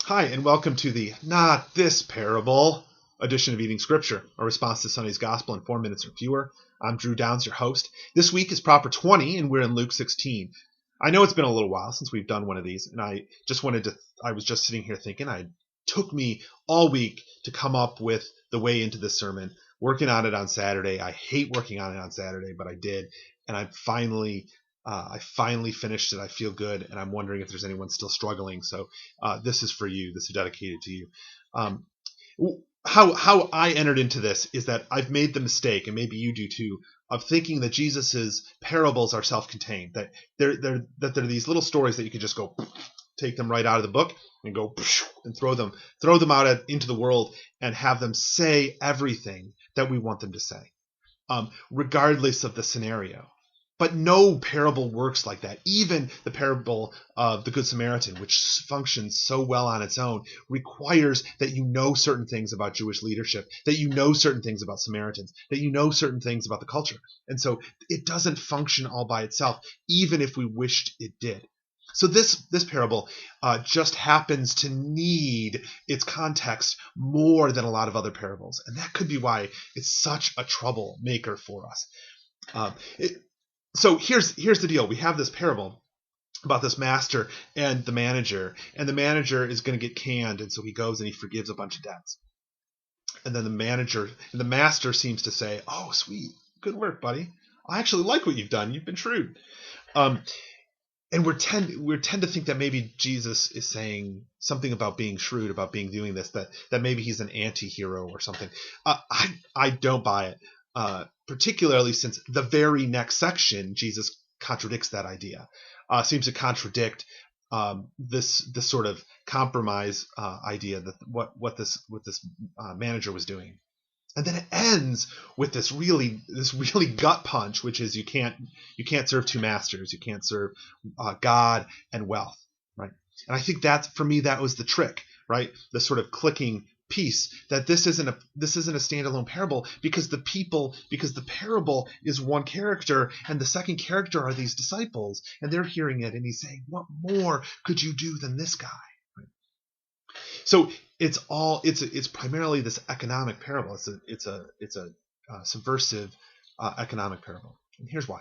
Hi, and welcome to the Not This Parable edition of Eating Scripture, a response to Sunday's Gospel in 4 minutes or fewer. I'm Drew Downs, your host. This week is proper 20, and we're in Luke 16. I know it's been a little while since we've done one of these, and I was just sitting here thinking, it took me all week to come up with the way into this sermon, working on it on Saturday. I hate working on it on Saturday, but I did, and I finally finished it. I feel good, and I'm wondering if there's anyone still struggling. So this is for you. This is dedicated to you. How I entered into this is that I've made the mistake, and maybe you do too, of thinking that Jesus's parables are self-contained. That they're these little stories that you could just go take them right out of the book and go and throw them out into the world and have them say everything that we want them to say, regardless of the scenario. But no parable works like that. Even the parable of the Good Samaritan, which functions so well on its own, requires that you know certain things about Jewish leadership, that you know certain things about Samaritans, that you know certain things about the culture. And so it doesn't function all by itself, even if we wished it did. So this parable just happens to need its context more than a lot of other parables. And that could be why it's such a troublemaker for us. So here's the deal. We have this parable about this master and the manager is going to get canned, and so he goes and he forgives a bunch of debts. And then the master seems to say, "Oh, sweet, good work, buddy. I actually like what you've done. You've been shrewd." And we tend to think that maybe Jesus is saying something about being shrewd, about doing this, that maybe he's an anti-hero or something. I don't buy it. Particularly since the very next section, Jesus contradicts that idea, seems to contradict this sort of compromise idea that what this manager was doing, and then it ends with this really gut punch, which is you can't serve two masters, you can't serve God and wealth, right? And I think for me that was the trick, right? The sort of clicking piece, that this isn't a standalone parable, because the parable is one character, and the second character are these disciples, and they're hearing it, and he's saying, what more could you do than this guy? Right? So it's primarily this economic parable. It's a subversive economic parable, and here's why.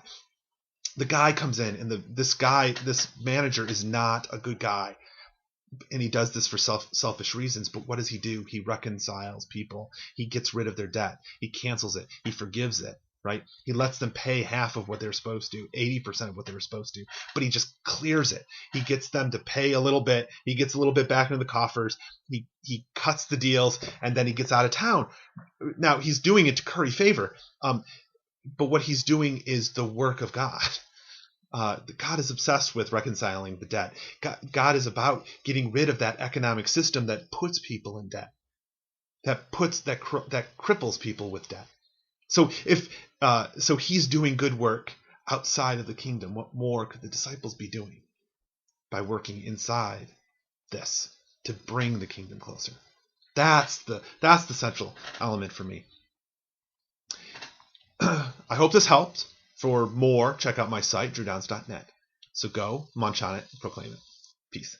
The guy comes in, and this manager is not a good guy. And he does this for selfish reasons, but what does he do? He reconciles people. He gets rid of their debt. He cancels it. He forgives it, right? He lets them pay half of what they're supposed to, 80% of what they were supposed to, but he just clears it. He gets them to pay a little bit. He gets a little bit back into the coffers. He cuts the deals, and then he gets out of town. Now, he's doing it to curry favor, but what he's doing is the work of God. God is obsessed with reconciling the debt. God is about getting rid of that economic system that puts people in debt, that cripples people with debt. So so he's doing good work outside of the kingdom. What more could the disciples be doing by working inside this to bring the kingdom closer? That's the central element for me. I hope this helped. For more, check out my site, drewdowns.net. So go, munch on it, and proclaim it. Peace.